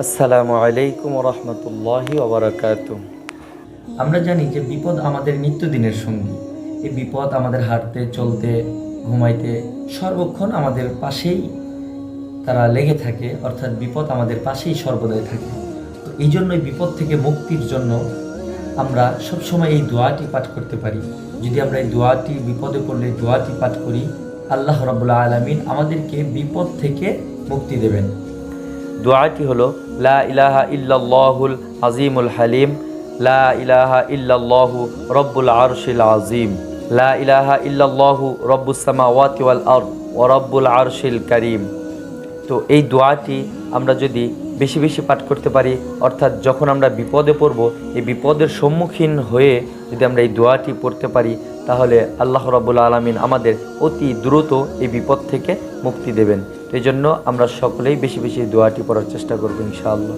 আসসালামু আলাইকুম রহমতুল্লাহি ওবরাকাতুহ। আমরা জানি যে বিপদ আমাদের নিত্যদিনের সঙ্গী। এই বিপদ আমাদের হাঁটতে, চলতে, ঘুমাইতে সর্বক্ষণ আমাদের পাশেই তারা লেগে থাকে, অর্থাৎ বিপদ আমাদের পাশেই সর্বদাই থাকে। তো এই জন্যই বিপদ থেকে মুক্তির জন্য আমরা সবসময় এই দোয়াটি পাঠ করতে পারি। যদি আমরা এই দোয়াটি, বিপদে পড়লে দোয়াটি পাঠ করি, আল্লাহ রাব্বুল আলামিন আমাদেরকে বিপদ থেকে মুক্তি দেবেন। দোয়াটি হলো লা ইলাহা ইল্লাল্লাহুল আজিমুল হালিম, লা ইলাহা ইল্লাল্লাহু রব্বুল আরশিল আজিম, লা ইলাহা ইল্লাল্লাহু রব্বুস সামাওয়াতি ওয়াল আরদ ওয়া রব্বুল আরশিল কারীম। তো এই দোয়াটি আমরা যদি বেশি বেশি পাঠ করতে পারি, অর্থাৎ যখন আমরা বিপদে পড়ব, এই বিপদের সম্মুখীন হয়ে যদি আমরা এই দোয়াটি পড়তে পারি, তাহলে আল্লাহ রাব্বুল আলামিন আমাদের অতি দ্রুত এই বিপদ থেকে মুক্তি দেবেন। এই জন্য আমরা সকলেই বেশি বেশি দোয়াটি পড়ার চেষ্টা করব ইনশাআল্লাহ।